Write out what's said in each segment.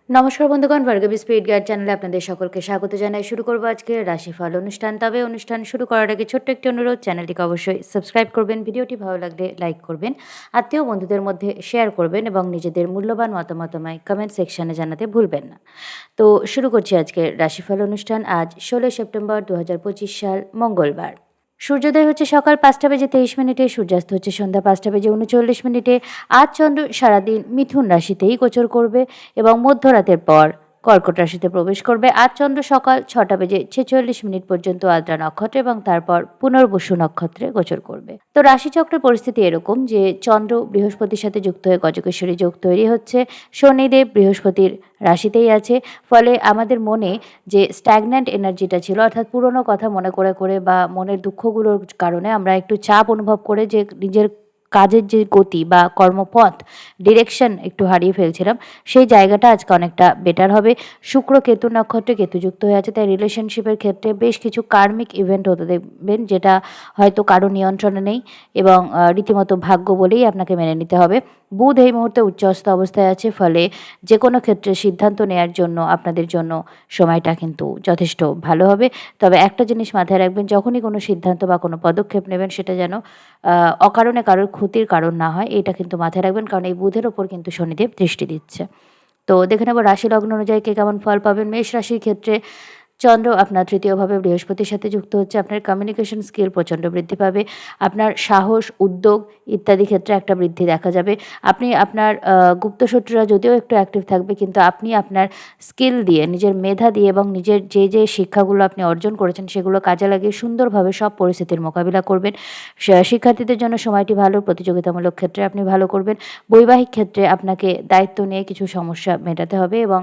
নমস্কার বন্ধুগণ, Bhargavi spirit guide চ্যানেলে আপনাদের সকলকে স্বাগত জানাই। শুরু করবো আজকের রাশিফল অনুষ্ঠান। তবে অনুষ্ঠান শুরু করার আগে ছোট্ট একটি অনুরোধ, চ্যানেলটিকে অবশ্যই সাবস্ক্রাইব করবেন, ভিডিওটি ভালো লাগলে লাইক করবেন, আত্মীয় বন্ধুদের মধ্যে শেয়ার করবেন এবং নিজেদের মূল্যবান মতামত আমায় কমেন্ট সেকশনে জানাতে ভুলবেন না। তো শুরু করছি আজকের রাশিফল অনুষ্ঠান। আজ 16 সেপ্টেম্বর 2025 সাল, মঙ্গলবার। সূর্যোদয় হচ্ছে সকাল 5টা বেজে 23 মিনিটে, সূর্যাস্ত হচ্ছে সন্ধ্যা 5টা বেজে 39 মিনিটে। আজ চন্দ্র সারাদিন মিথুন রাশিতেই গোচর করবে এবং মধ্যরাতের পর কর্কট রাশিতে প্রবেশ করবে। আজ চন্দ্র সকাল 6টা বেজে 46 মিনিট পর্যন্ত আদ্রা নক্ষত্রে এবং তারপর পুনর্বসু নক্ষত্রে গোচর করবে। তো রাশিচক্রের পরিস্থিতি এরকম যে চন্দ্র বৃহস্পতির সাথে যুক্ত হয়ে গজকেশ্বরী যোগ তৈরি হচ্ছে। শনিদেব বৃহস্পতির রাশিতেই আছে। ফলে আমাদের মনে যে স্ট্যাগন্যান্ট এনার্জিটা ছিল, অর্থাৎ পুরনো কথা মনে করে করে বা মনের দুঃখগুলোর কারণে আমরা একটু চাপ অনুভব করে যে নিজের কাজের যে গতি বা কর্মপথ, ডিরেকশন একটু হারিয়ে ফেলছিলাম, সেই জায়গাটা আজকে অনেকটা বেটার হবে। শুক্র কেতু নক্ষত্রে কেতুযুক্ত হয়ে আছে, তাই রিলেশনশিপের ক্ষেত্রে বেশ কিছু কার্মিক ইভেন্ট হতে দেখবেন, যেটা হয়তো কারো নিয়ন্ত্রণে নেই এবং রীতিমতো ভাগ্য বলেই আপনাকে মেনে নিতে হবে। বুধ এই মুহূর্তে উচ্চস্থ অবস্থায় আছে, ফলে যে কোনো ক্ষেত্রে সিদ্ধান্ত নেয়ার জন্য আপনাদের জন্য সময়টা কিন্তু যথেষ্ট ভালো হবে। তবে একটা জিনিস মাথায় রাখবেন, যখনই কোনো সিদ্ধান্ত বা কোনো পদক্ষেপ নেবেন সেটা যেন অকারণে কারোর ক্ষতির কারণ না হয়, এটা কিন্তু মাথায় রাখবেন, কারণ এই বুধের ওপর কিন্তু শনিদেব দৃষ্টি দিচ্ছে। তো দেখে নেব রাশি লগ্ন অনুযায়ী কে কেমন ফল পাবেন। মেষ রাশির ক্ষেত্রে চন্দ্র আপনার তৃতীয়ভাবে বৃহস্পতির সাথে যুক্ত হচ্ছে। আপনার কমিউনিকেশন স্কিল প্রচণ্ড বৃদ্ধি পাবে। আপনার সাহস, উদ্যোগ ইত্যাদি ক্ষেত্রে একটা বৃদ্ধি দেখা যাবে। আপনি আপনার গুপ্তশত্রুরা যদিও একটু অ্যাক্টিভ থাকবে, কিন্তু আপনি আপনার স্কিল দিয়ে, নিজের মেধা দিয়ে এবং নিজের যে শিক্ষাগুলো আপনি অর্জন করেছেন সেগুলো কাজে লাগিয়ে সুন্দরভাবে সব পরিস্থিতির মোকাবিলা করবেন। শিক্ষার্থীদের জন্য সময়টি ভালো, প্রতিযোগিতামূলক ক্ষেত্রে আপনি ভালো করবেন। বৈবাহিক ক্ষেত্রে আপনাকে দায়িত্ব নিয়ে কিছু সমস্যা মেটাতে হবে এবং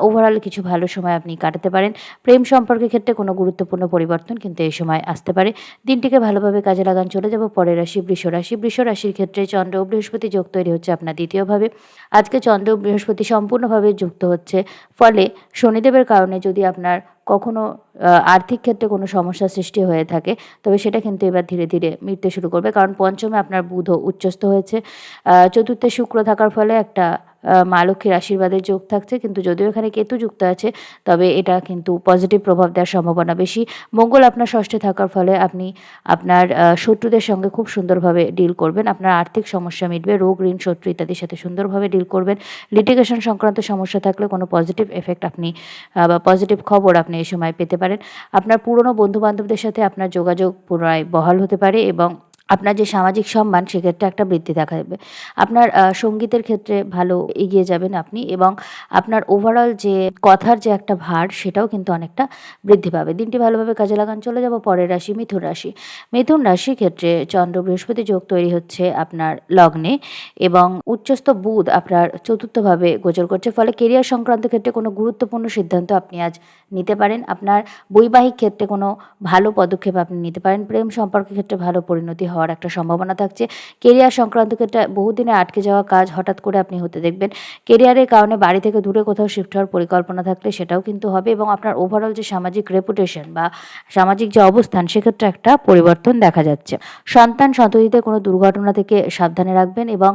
ওভারঅল কিছু ভালো সময় আপনি কাটাতে পারেন। প্রেম সম্পর্কের ক্ষেত্রে কোনো গুরুত্বপূর্ণ পরিবর্তন কিন্তু এই সময় আসতে পারে। দিনটিকে ভালোভাবে কাজে লাগান। চলে যাব পরের রাশি, বৃষ রাশি। বৃষ রাশির ক্ষেত্রে চন্দ্র ও বৃহস্পতি যোগ তৈরি হচ্ছে আপনার দ্বিতীয়ভাবে। আজকে চন্দ্র ও বৃহস্পতি সম্পূর্ণভাবে যুক্ত হচ্ছে। ফলে শনিদেবের কারণে যদি আপনার কখনো আর্থিক ক্ষেত্রে কোনো সমস্যার সৃষ্টি হয়ে থাকে, তবে সেটা কিন্তু এবার ধীরে ধীরে মিটতে শুরু করবে, কারণ পঞ্চমে আপনার বুধও উচ্চস্থ হয়েছে। চতুর্থে শুক্র থাকার ফলে একটা মা লক্ষ্মীর আশীর্বাদের যোগ থাকছে, কিন্তু যদিও এখানে কেতু যুক্ত আছে, তবে এটা কিন্তু পজিটিভ প্রভাব দেওয়ার সম্ভাবনা বেশি। মঙ্গল আপনার ষষ্ঠে থাকার ফলে আপনি আপনার শত্রুদের সঙ্গে খুব সুন্দরভাবে ডিল করবেন। আপনার আর্থিক সমস্যা মিটবে, রোগ, ঋণ, শত্রু ইত্যাদির সাথে সুন্দরভাবে ডিল করবেন। লিটিগেশন সংক্রান্ত সমস্যা থাকলে কোনো পজিটিভ এফেক্ট আপনি বা পজিটিভ খবর আপনি এই সময় পেতে পারেন। আপনার পুরনো বন্ধুবান্ধবদের সাথে আপনার যোগাযোগ পুনরায় বহাল হতে পারে এবং আপনার যে সামাজিক সম্মান সেক্ষেত্রে একটা বৃদ্ধি দেখা দেবে। আপনার সঙ্গীতের ক্ষেত্রে ভালো এগিয়ে যাবেন আপনি এবং আপনার ওভারঅল যে কথার যে একটা ভার সেটাও কিন্তু অনেকটা বৃদ্ধি পাবে। দিনটি ভালোভাবে কাজে লাগান। চলে যাব পরের রাশি, মিথুন রাশি। মিথুন রাশির ক্ষেত্রে চন্দ্র বৃহস্পতি যোগ তৈরি হচ্ছে আপনার লগ্নে এবং উচ্চস্থ বুধ আপনার চতুর্থভাবে গোচর করছে। ফলে কেরিয়ার সংক্রান্ত ক্ষেত্রে কোনো গুরুত্বপূর্ণ সিদ্ধান্ত আপনি আজ নিতে পারেন। আপনার বৈবাহিক ক্ষেত্রে কোনো ভালো পদক্ষেপ আপনি নিতে পারেন। প্রেম সম্পর্কের ক্ষেত্রে ভালো পরিণতি হওয়ার একটা সম্ভাবনা থাকছে। কেরিয়ার সংক্রান্ত ক্ষেত্রে বহুদিনে আটকে যাওয়া কাজ হঠাৎ করে আপনি হতে দেখবেন। কেরিয়ারের কারণে বাড়ি থেকে দূরে কোথাও শিফট হওয়ার পরিকল্পনা থাকলে সেটাও কিন্তু হবে এবং আপনার ওভারঅল যে সামাজিক রেপুটেশন বা সামাজিক যে অবস্থান সেক্ষেত্রে একটা পরিবর্তন দেখা যাচ্ছে। সন্তান সন্ততিতে কোনো দুর্ঘটনা থেকে সাবধানে রাখবেন এবং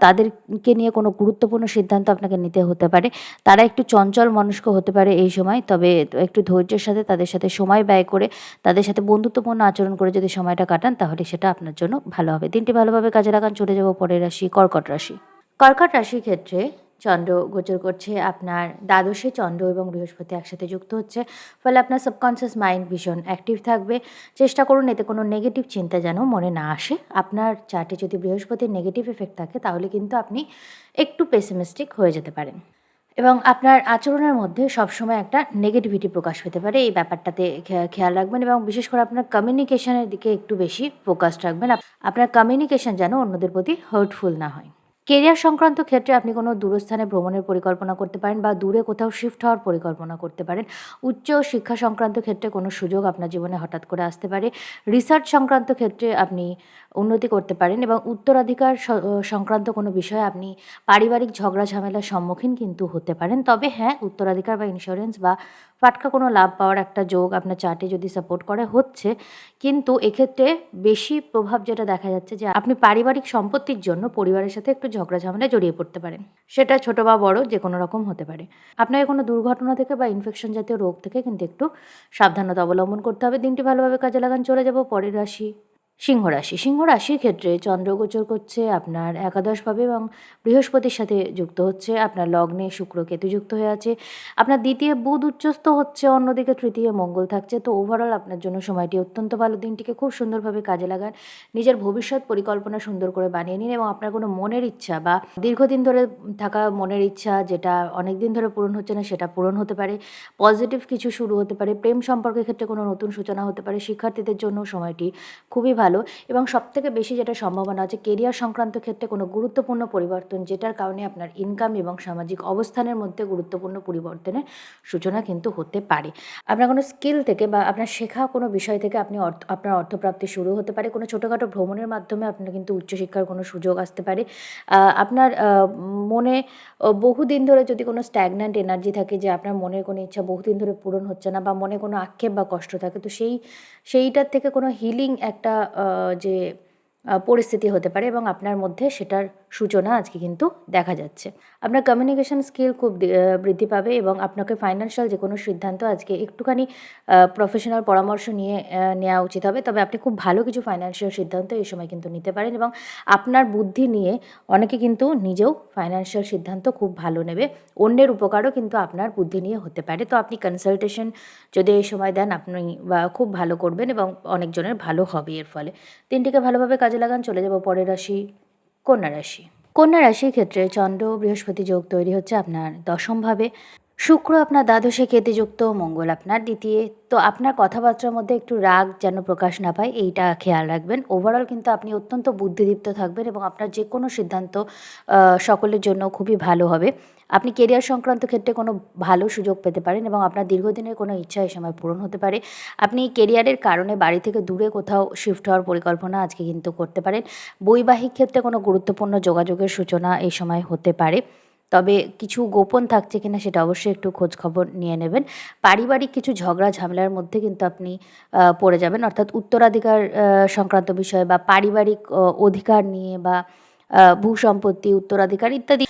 তাদেরকে নিয়ে কোনো গুরুত্বপূর্ণ সিদ্ধান্ত আপনাকে নিতে হতে পারে। তারা একটু চঞ্চল মনস্ক হতে পারে এই সময়, তবে একটু ধৈর্যের সাথে তাদের সাথে সময় ব্যয় করে, তাদের সাথে বন্ধুত্বপূর্ণ আচরণ করে যদি সময়টা কাটান, তাহলে সেটা আপনার জন্য ভালো হবে। দিনটি ভালোভাবে কাজে লাগান। চলে যাব পরের রাশি, কর্কট রাশি। কর্কট রাশির ক্ষেত্রে চন্দ্র গোচর করছে আপনার দ্বাদশে। চন্দ্র এবং বৃহস্পতি একসাথে যুক্ত হচ্ছে, ফলে আপনার সাবকনসিয়াস মাইন্ড ভীষণ অ্যাক্টিভ থাকবে। চেষ্টা করুন এতে কোনো নেগেটিভ চিন্তা যেন মনে না আসে। আপনার চার্টে যদি বৃহস্পতির নেগেটিভ এফেক্ট থাকে তাহলে কিন্তু আপনি একটু পেসিমিস্টিক হয়ে যেতে পারেন এবং আপনার আচরণের মধ্যে সবসময় একটা নেগেটিভিটি প্রকাশ পেতে পারে। এই ব্যাপারটাতে খেয়াল রাখবেন এবং বিশেষ করে আপনার কমিউনিকেশনের দিকে একটু বেশি ফোকাসড রাখবেন। আপনার কমিউনিকেশন যেন অন্যদের প্রতি হার্টফুল না হয়। কেরিয়ার সংক্রান্ত ক্ষেত্রে আপনি কোনো দূরস্থানে ভ্রমণের পরিকল্পনা করতে পারেন বা দূরে কোথাও শিফট হওয়ার পরিকল্পনা করতে পারেন। উচ্চ শিক্ষা সংক্রান্ত ক্ষেত্রে কোনো সুযোগ আপনার জীবনে হঠাৎ করে আসতে পারে। রিসার্চ সংক্রান্ত ক্ষেত্রে আপনি উন্নতি করতে পারেন এবং উত্তরাধিকার সংক্রান্ত কোনো বিষয়ে আপনি পারিবারিক ঝগড়া ঝামেলার সম্মুখীন কিন্তু হতে পারেন। তবে হ্যাঁ, উত্তরাধিকার বা ইন্স্যুরেন্স বা ফাটকা কোনো লাভ পাওয়ার একটা যোগ আপনার চার্টে যদি সাপোর্ট করে হচ্ছে, কিন্তু এক্ষেত্রে বেশি প্রভাব যেটা দেখা যাচ্ছে যে আপনি পারিবারিক সম্পত্তির জন্য পরিবারের সাথে একটু ঝগড়া ঝামেলায় জড়িয়ে পড়তে পারেন। সেটা ছোট বা বড় যে কোনো রকম হতে পারে। আপনাকে কোনো দুর্ঘটনা থেকে বা ইনফেকশন জাতীয় রোগ থেকে কিন্তু একটু সাবধানতা অবলম্বন করতে হবে। দিনটি ভালোভাবে কাজে লাগান। চলে যাব পরের রাশি, সিংহ রাশি। সিংহ রাশির ক্ষেত্রে চন্দ্র গোচর করছে আপনার একাদশভাবে এবং বৃহস্পতির সাথে যুক্ত হচ্ছে। আপনার লগ্নে শুক্র কেতু যুক্ত হয়ে আছে। আপনার দ্বিতীয় বুধ উচ্চস্থ হচ্ছে, অন্যদিকে তৃতীয় মঙ্গল থাকছে। তো ওভারঅল আপনার জন্য সময়টি অত্যন্ত ভালো। দিনটিকে খুব সুন্দরভাবে কাজে লাগান। নিজের ভবিষ্যৎ পরিকল্পনা সুন্দর করে বানিয়ে নিন এবং আপনার কোনো মনের ইচ্ছা বা দীর্ঘদিন ধরে থাকা মনের ইচ্ছা যেটা অনেক দিন ধরে পূরণ হচ্ছে না সেটা পূরণ হতে পারে। পজিটিভ কিছু শুরু হতে পারে। প্রেম সম্পর্কের ক্ষেত্রে কোনো নতুন সূচনা হতে পারে। শিক্ষার্থীদের জন্য সময়টি খুবই ভালো এবং সবথেকে বেশি যেটা সম্ভাবনা আছে কেরিয়ার সংক্রান্ত ক্ষেত্রে কোনো গুরুত্বপূর্ণ পরিবর্তন, যেটার কারণে আপনার ইনকাম এবং সামাজিক অবস্থানের মধ্যে গুরুত্বপূর্ণ পরিবর্তনের সূচনা কিন্তু হতে পারে। আপনার কোনো স্কিল থেকে বা আপনার শেখা কোনো বিষয় থেকে আপনার অর্থপ্রাপ্তি শুরু হতে পারে। কোনো ছোটোখাটো ভ্রমণের মাধ্যমে আপনার কিন্তু উচ্চশিক্ষার কোনো সুযোগ আসতে পারে। আপনার মনে বহুদিন ধরে যদি কোনো স্ট্যাগন্যান্ট এনার্জি থাকে, যে আপনার মনের কোনো ইচ্ছা বহুদিন ধরে পূরণ হচ্ছে না বা মনে কোনো আক্ষেপ বা কষ্ট থাকে, তো সেইটার থেকে কোনো হিলিং একটা যে পরিস্থিতি হতে পারে এবং আপনার মধ্যে সেটার সূচনা আজকে কিন্তু দেখা যাচ্ছে। আপনার কমিউনিকেশন স্কিল খুব বৃদ্ধি পাবে এবং আপনাকে ফাইন্যান্সিয়াল যে কোনো সিদ্ধান্ত আজকে একটুখানি প্রফেশনাল পরামর্শ নিয়ে নেওয়া উচিত হবে। তবে আপনি খুব ভালো কিছু ফাইন্যান্সিয়াল সিদ্ধান্ত এই সময় কিন্তু নিতে পারেন এবং আপনার বুদ্ধি নিয়ে অনেকে কিন্তু নিজেও ফাইন্যান্সিয়াল সিদ্ধান্ত খুব ভালো নেবে। অন্যের উপকারও কিন্তু আপনার বুদ্ধি নিয়ে হতে পারে। তো আপনি কনসালটেশন যদি এই সময় দেন আপনি খুব ভালো করবেন এবং অনেকজনের ভালো হবে এর ফলে। দিনটিকে ভালোভাবে কাজে লাগান। চলে যাব পরের রাশি, কন্যা রাশি। কন্যা রাশির ক্ষেত্রে চন্দ্র বৃহস্পতি যোগ তৈরি হচ্ছে আপনার দশমভাবে। শুক্র আপনার দ্বাদশে কেতুযুক্ত, মঙ্গল আপনার দ্বিতীয়। তো আপনার কথাবার্তার মধ্যে একটু রাগ যেন প্রকাশ না পায়, এইটা খেয়াল রাখবেন। ওভারঅল কিন্তু আপনি অত্যন্ত বুদ্ধিদীপ্ত থাকবেন এবং আপনার যে কোনো সিদ্ধান্ত সকলের জন্য খুবই ভালো হবে। আপনি কেরিয়ার সংক্রান্ত ক্ষেত্রে কোনো ভালো সুযোগ পেতে পারেন এবং আপনার দীর্ঘদিনের কোনো ইচ্ছা এই সময় পূরণ হতে পারে। আপনি কেরিয়ারের কারণে বাড়ি থেকে দূরে কোথাও শিফট হওয়ার পরিকল্পনা আজকে কিন্তু করতে পারেন। বৈবাহিক ক্ষেত্রে কোনো গুরুত্বপূর্ণ যোগাযোগের সূচনা এই সময় হতে পারে। তবে কিছু গোপন থাকছে কিনা সেটা অবশ্যই একটু খোঁজ খবর নিয়ে নেবেন। পারিবারিক কিছু ঝগড়া ঝামেলার মধ্যে কিন্তু আপনি পড়ে যাবেন, অর্থাৎ উত্তরাধিকার সংক্রান্ত বিষয় বা পারিবারিক অধিকার নিয়ে বা ভূসম্পত্তি, উত্তরাধিকার ইত্যাদি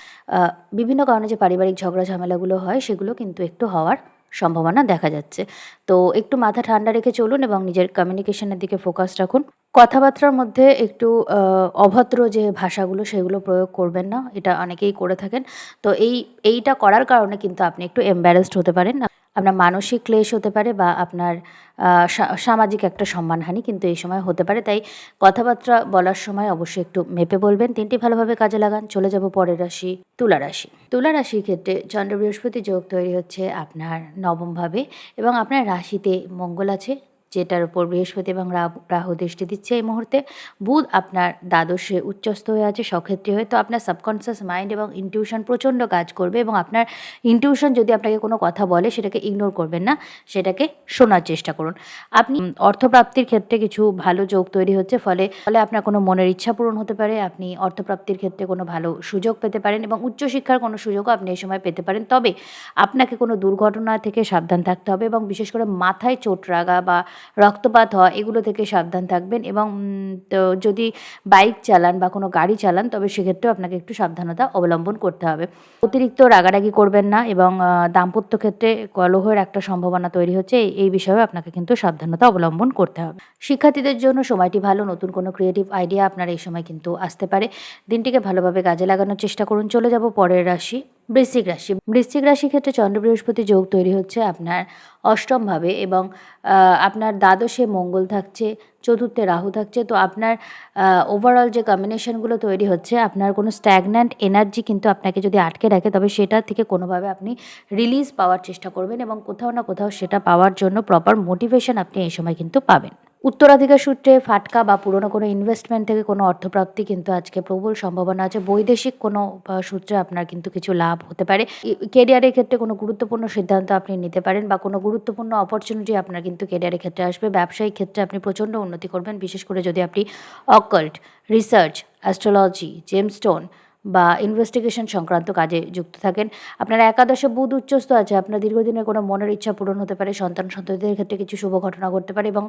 বিভিন্ন কারণে যে পারিবারিক ঝগড়া ঝামেলাগুলো হয় সেগুলো কিন্তু একটু হওয়ার সম্ভাবনা দেখা যাচ্ছে। তো একটু মাথা ঠান্ডা রেখে চলুন এবং নিজের কমিউনিকেশনের দিকে ফোকাস রাখুন। কথাবার্তার মধ্যে একটু অভদ্র যে ভাষাগুলো সেগুলো প্রয়োগ করবেন না। এটা অনেকেই করে থাকেন। তো এইটা করার কারণে কিন্তু আপনি একটু এম্বারেসড হতে পারেন। আপনার মানসিক ক্লেশ হতে পারে বা আপনার সামাজিক একটা সম্মানহানি কিন্তু এই সময় হতে পারে। তাই কথাবার্তা বলার সময় অবশ্যই একটু মেপে বলবেন। দিনটি ভালোভাবে কাজে লাগান। চলে যাব পরের রাশি, তুলা রাশি। তুলা রাশির ক্ষেত্রে চন্দ্র বৃহস্পতি যোগ তৈরি হচ্ছে আপনার নবমভাবে এবং আপনার রাশিতে মঙ্গল আছে, যেটার উপর বৃহস্পতি এবং রাহু দৃষ্টি দিচ্ছে এই মুহূর্তে। বুধ আপনার দ্বাদশে উচ্চস্থ হয়ে আছে সক্ষেত্রী হয়ে। তো আপনার সাবকনসিয়াস মাইন্ড এবং ইনটিউশন প্রচণ্ড কাজ করবে এবং আপনার ইনটিউশন যদি আপনাকে কোনো কথা বলে সেটাকে ইগনোর করবেন না, সেটাকে শোনার চেষ্টা করুন। আপনি অর্থপ্রাপ্তির ক্ষেত্রে কিছু ভালো যোগ তৈরি হচ্ছে, ফলে আপনার কোনো মনের ইচ্ছা পূরণ হতে পারে। আপনি অর্থপ্রাপ্তির ক্ষেত্রে কোনো ভালো সুযোগ পেতে পারেন এবং উচ্চশিক্ষার কোনো সুযোগও আপনি এই সময় পেতে পারেন। তবে আপনাকে কোনো দুর্ঘটনা থেকে সাবধান থাকতে হবে এবং বিশেষ করে মাথায় চোট লাগা বা রক্তপাত হওয়া এগুলো থেকে সাবধান থাকবেন এবং তো যদি বাইক চালান বা কোনো গাড়ি চালান তবে সেক্ষেত্রেও আপনাকে একটু সাবধানতা অবলম্বন করতে হবে। অতিরিক্ত রাগারাগি করবেন না এবং দাম্পত্য ক্ষেত্রে কলহের একটা সম্ভাবনা তৈরি হচ্ছে, এই বিষয়েও আপনাকে কিন্তু সাবধানতা অবলম্বন করতে হবে। শিক্ষার্থীদের জন্য সময়টি ভালো। নতুন কোনো ক্রিয়েটিভ আইডিয়া আপনার এই সময় কিন্তু আসতে পারে। দিনটিকে ভালোভাবে কাজে লাগানোর চেষ্টা করুন। চলে যাব পরের রাশি, বৃশ্চিক রাশি। বৃশ্চিক রাশির ক্ষেত্রে চন্দ্র বৃহস্পতি যোগ তৈরি হচ্ছে আপনার অষ্টমভাবে এবং আপনার দ্বাদশে মঙ্গল থাকছে, চতুর্থে রাহু থাকছে। তো আপনার ওভারঅল যে কম্বিনেশনগুলো তৈরি হচ্ছে, আপনার কোনো স্ট্যাগন্যান্ট এনার্জি কিন্তু আপনাকে যদি আটকে রাখে তবে সেটা থেকে কোনোভাবে আপনি রিলিজ পাওয়ার চেষ্টা করবেন এবং কোথাও না কোথাও সেটা পাওয়ার জন্য প্রপার মোটিভেশন আপনি এই সময় কিন্তু পাবেন। উত্তরাধিকার সূত্রে ফাটকা বা পুরনো কোনো ইনভেস্টমেন্ট থেকে কোনো অর্থপ্রাপ্তি কিন্তু আজকে প্রবল সম্ভাবনা আছে। বৈদেশিক কোনো সূত্রে আপনার কিন্তু কিছু লাভ হতে পারে। কেরিয়ারের ক্ষেত্রে কোনো গুরুত্বপূর্ণ সিদ্ধান্ত আপনি নিতে পারেন বা কোনো গুরুত্বপূর্ণ অপরচুনিটি আপনার কিন্তু কেরিয়ারের ক্ষেত্রে আসবে। ব্যবসায়িক ক্ষেত্রে আপনি প্রচণ্ড উন্নতি করবেন, বিশেষ করে যদি আপনি অকাল্ট, রিসার্চ, অ্যাস্ট্রোলজি, জেমস্টোন বা ইনভেস্টিগেশন সংক্রান্ত কাজে যুক্ত থাকেন। আপনার একাদশে বুধ উচ্চস্থ আছে, আপনার দীর্ঘদিনের কোনো মনের ইচ্ছা পূরণ হতে পারে, সন্তানদের ক্ষেত্রে কিছু শুভ ঘটনা ঘটতে পারে এবং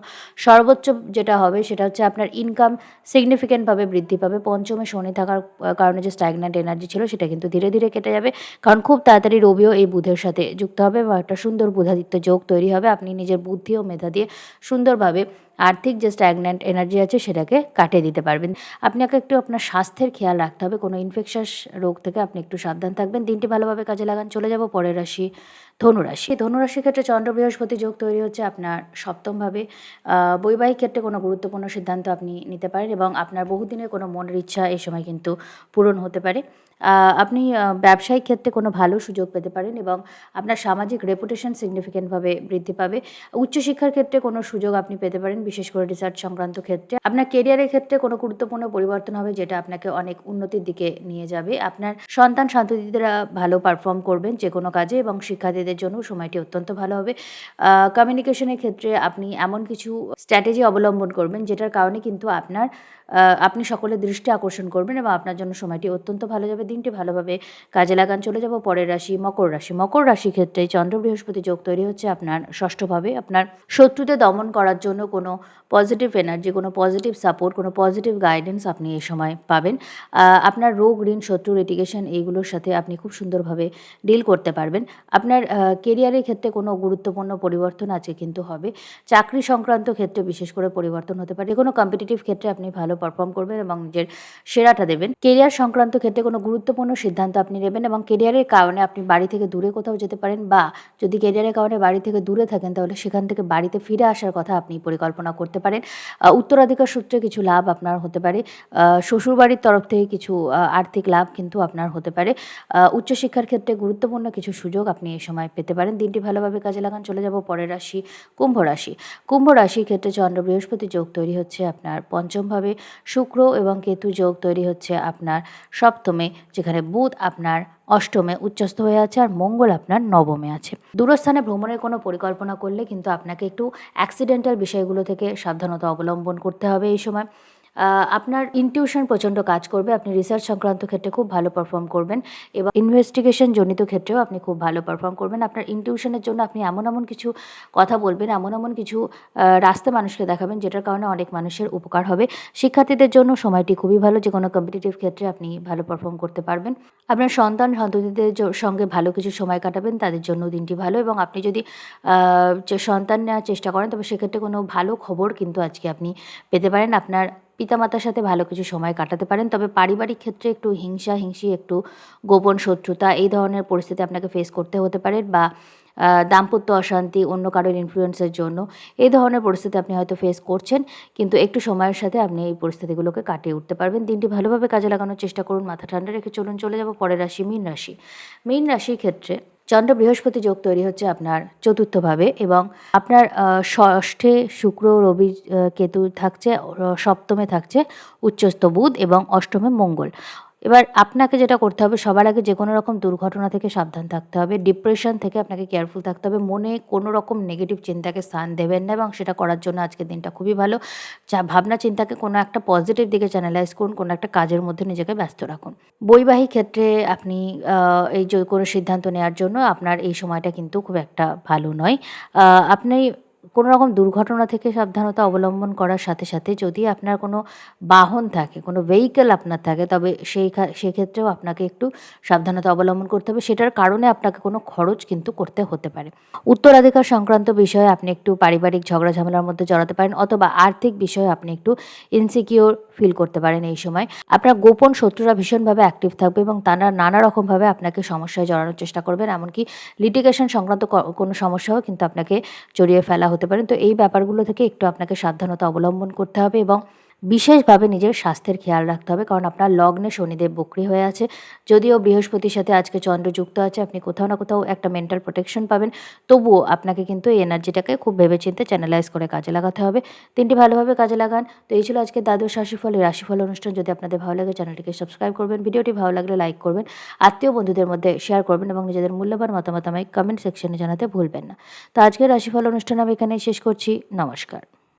সর্বোচ্চ যেটা হবে সেটা হচ্ছে আপনার ইনকাম সিগনিফিক্যান্টভাবে বৃদ্ধি পাবে। পঞ্চমে শনি থাকার কারণে যে স্ট্যাগন্যান্ট এনার্জি ছিল সেটা কিন্তু ধীরে ধীরে কেটে যাবে, কারণ খুব তাড়াতাড়ি রবিও এই বুধের সাথে যুক্ত হবে এবং একটা সুন্দর বুধাদিত্য যোগ তৈরি হবে। আপনি নিজের বুদ্ধি ও মেধা দিয়ে সুন্দরভাবে আর্থিক যে স্ট্যাগন্যান্ট এনার্জি আছে সেটাকে কাটিয়ে দিতে পারবেন। আপনাকে একটু আপনার স্বাস্থ্যের খেয়াল রাখতে হবে, কোনো ইনফেকশাস রোগ থেকে আপনি একটু সাবধান থাকবেন। দিনটি ভালোভাবে কাজে লাগান। চলে যাব পরের রাশি, ধনুরাশি। ধনুরাশির ক্ষেত্রে চন্দ্র বৃহস্পতি যোগ তৈরি হচ্ছে আপনার সপ্তমভাবে। বৈবাহিক ক্ষেত্রে কোনো গুরুত্বপূর্ণ সিদ্ধান্ত আপনি নিতে পারেন এবং আপনার বহুদিনের কোনো মনের ইচ্ছা এই সময় কিন্তু পূরণ হতে পারে। আপনি ব্যবসায়িক ক্ষেত্রে কোনো ভালো সুযোগ পেতে পারেন এবং আপনার সামাজিক রেপুটেশন সিগনিফিক্যান্টভাবে বৃদ্ধি পাবে। উচ্চশিক্ষার ক্ষেত্রে কোনো সুযোগ আপনি পেতে পারেন, বিশেষ করে রিসার্চ সংক্রান্ত ক্ষেত্রে। আপনার কেরিয়ারের ক্ষেত্রে কোনো গুরুত্বপূর্ণ পরিবর্তন হবে যেটা আপনাকে অনেক উন্নতির দিকে নিয়ে যাবে। আপনার সন্ততিরা ভালো পারফর্ম করবেন যে কোনো কাজে এবং শিক্ষার্থীদের জন্য সময়টি অত্যন্ত ভালো হবে। কমিউনিকেশনের ক্ষেত্রে আপনি এমন কিছু স্ট্র্যাটেজি অবলম্বন করবেন যেটার কারণে কিন্তু আপনি সকলের দৃষ্টি আকর্ষণ করবেন এবং আপনার জন্য সময়টি অত্যন্ত ভালো যাবে। দিনটি ভালোভাবে কাজে লাগান। চলে যাব পরের রাশি, মকর রাশি। মকর রাশির ক্ষেত্রে চন্দ্র বৃহস্পতি যোগ তৈরি হচ্ছে আপনার ষষ্ঠভাবে। আপনার শত্রুদের দমন করার জন্য কোনো পজিটিভ এনার্জি, কোনো পজিটিভ সাপোর্ট, কোনো পজিটিভ গাইডেন্স আপনি এই সময় পাবেন। আপনার রোগ, ঋণ, শত্রু, লিটিগেশন এইগুলোর সাথে আপনি খুব সুন্দরভাবে ডিল করতে পারবেন। আপনার কেরিয়ারের ক্ষেত্রে কোনো গুরুত্বপূর্ণ পরিবর্তন আজকে কিন্তু হবে। চাকরি সংক্রান্ত ক্ষেত্রে বিশেষ করে পরিবর্তন হতে পারে। কোনো কম্পিটিটিভ ক্ষেত্রে আপনি ভালো পারফর্ম করবেন এবং নিজের সেরাটা দেবেন। কেরিয়ার সংক্রান্ত ক্ষেত্রে কোনো গুরুত্বপূর্ণ সিদ্ধান্ত আপনি নেবেন এবং কেরিয়ারের কারণে আপনি বাড়ি থেকে দূরে কোথাও যেতে পারেন, বা যদি কেরিয়ারের কারণে বাড়ি থেকে দূরে থাকেন তাহলে সেখান থেকে বাড়িতে ফিরে আসার কথা আপনি পরিকল্পনা করতে পারেন। উত্তরাধিকার সূত্রে কিছু লাভ আপনার হতে পারে। শ্বশুরবাড়ির তরফ থেকে কিছু আর্থিক লাভ কিন্তু আপনার হতে পারে। উচ্চশিক্ষার ক্ষেত্রে গুরুত্বপূর্ণ কিছু সুযোগ আপনি এই সময় পেতে পারেন। দিনটি ভালোভাবে কাজে লাগান। চলে যাব পরের রাশি, কুম্ভ রাশি। কুম্ভ রাশির ক্ষেত্রে চন্দ্র বৃহস্পতি যোগ তৈরি হচ্ছে আপনার পঞ্চমভাবে। শুক্র এবং কেতু যোগ তৈরি হচ্ছে আপনার সপ্তমে, যেখানে বুধ আপনার অষ্টমে উচ্চস্থ হয়ে আছে আর মঙ্গল আপনার নবমে আছে। দূরস্থানে ভ্রমণের কোনো পরিকল্পনা করলে কিন্তু আপনাকে একটু অ্যাক্সিডেন্টাল বিষয়গুলো থেকে সাবধানতা অবলম্বন করতে হবে এই সময়। আপনার ইনটিউশন প্রচণ্ড কাজ করবে। আপনি রিসার্চ সংক্রান্ত ক্ষেত্রে খুব ভালো পারফর্ম করবেন এবং ইনভেস্টিগেশন জনিত ক্ষেত্রেও আপনি খুব ভালো পারফর্ম করবেন। আপনার ইনটিউশনের জন্য আপনি এমন কিছু কথা বলবেন, এমন কিছু রাস্তা মানুষকে দেখাবেন যেটার কারণে অনেক মানুষের উপকার হবে। শিক্ষার্থীদের জন্য সময়টি খুবই ভালো, যে কোনো কম্পিটিটিভ ক্ষেত্রে আপনি ভালো পারফর্ম করতে পারবেন। আপনার সন্ততিদের সঙ্গে ভালো কিছু সময় কাটাবেন, তাদের জন্য দিনটি ভালো এবং আপনি যদি যে সন্তান নেওয়ার চেষ্টা করেন তবে সেক্ষেত্রে কোনো ভালো খবর কিন্তু আজকে আপনি পেতে পারেন। আপনার পিতামাতার সাথে ভালো কিছু সময় কাটাতে পারেন, তবে পারিবারিক ক্ষেত্রে একটু হিংসি, একটু গোপন শত্রুতা এই ধরনের পরিস্থিতি আপনাকে ফেস করতে হতে পারে, বা দাম্পত্য অশান্তি অন্য কারোর ইনফ্লুয়েন্সের জন্য এই ধরনের পরিস্থিতি আপনি হয়তো ফেস করছেন, কিন্তু একটু সময়ের সাথে আপনি এই পরিস্থিতিগুলোকে কাটিয়ে উঠতে পারবেন। দিনটি ভালোভাবে কাজে লাগানোর চেষ্টা করুন, মাথা ঠান্ডা রেখে চলুন। চলে যাব পরের রাশি, মীন রাশি। মীন রাশির ক্ষেত্রে চন্দ্র বৃহস্পতি যোগ তৈরি হচ্ছে আপনার চতুর্থভাবে এবং আপনার ষষ্ঠে শুক্র, রবি, কেতু থাকছে, সপ্তমে থাকছে উচ্চস্থ বুধ এবং অষ্টমে মঙ্গল। এবার আপনাকে যেটা করতে হবে, সবার আগে যে কোনো রকম দুর্ঘটনা থেকে সাবধান থাকতে হবে। ডিপ্রেশন থেকে আপনাকে কেয়ারফুল থাকতে হবে। মনে কোনো রকম নেগেটিভ চিন্তাকে স্থান দেবেন না এবং সেটা করার জন্য আজকের দিনটা খুবই ভালো। ভাবনা চিন্তাকে কোনো একটা পজিটিভ দিকে চ্যানেলাইজ করুন, কোনো একটা কাজের মধ্যে নিজেকে ব্যস্ত রাখুন। বৈবাহিক ক্ষেত্রে আপনি এই যে কোনো সিদ্ধান্ত নেওয়ার জন্য আপনার এই সময়টা কিন্তু খুব একটা ভালো নয়। আপনি কোনো রকম দুর্ঘটনা থেকে সাবধানতা অবলম্বন করার সাথে সাথে যদি আপনার কোনো বাহন থাকে, কোনো ভেহিকেল আপনার থাকে, তবে সেক্ষেত্রেও আপনাকে একটু সাবধানতা অবলম্বন করতে হবে। সেটার কারণে আপনাকে কোনো খরচ কিন্তু করতে হতে পারে। উত্তরাধিকার সংক্রান্ত বিষয়ে আপনি একটু পারিবারিক ঝগড়া ঝামেলার মধ্যে জড়াতে পারেন, অথবা আর্থিক বিষয়ে আপনি একটু ইনসিকিউর ফিল করতে পারেন এই সময়। আপনার গোপন শত্রুরা ভীষণভাবে অ্যাক্টিভ থাকবে এবং তারা নানা রকমভাবে আপনাকে সমস্যায় জড়ানোর চেষ্টা করবেন, এমনকি লিটিগেশন সংক্রান্ত কোনো সমস্যাও কিন্তু আপনাকে জড়িয়ে ফেলা হতে পারে। তো এই ব্যাপারগুলো থেকে একটু আপনাকে সাবধানতা অবলম্বন করতে হবে এবং বিশেষভাবে নিজের স্বাস্থ্যের খেয়াল রাখতে হবে, কারণ আপনার লগ্নে শনিদেব বক্রী হয়ে আছে। যদিও বৃহস্পতির সাথে আজকে চন্দ্র যুক্ত আছে, আপনি কোথাও না কোথাও একটা মেন্টাল প্রোটেকশন পাবেন, তবুও আপনাকে কিন্তু এই এনার্জিটাকে খুব ভেবেচিন্তে চ্যানেলাইজ করে কাজে লাগাতে হবে। দিনটি ভালোভাবে কাজে লাগান। তো এই ছিল আজকে দ্বাদশ রাশিফল, এই রাশিফল অনুষ্ঠান। যদি আপনাদের ভালো লাগে চ্যানেলটিকে সাবস্ক্রাইব করবেন, ভিডিওটি ভালো লাগলে লাইক করবেন, আত্মীয় বন্ধুদের মধ্যে শেয়ার করবেন এবং নিজেদের মূল্যবান মতামত আমায় কমেন্ট সেকশনে জানাতে ভুলবেন না। তো আজকের রাশিফল অনুষ্ঠান আমি এখানেই শেষ করছি। নমস্কার।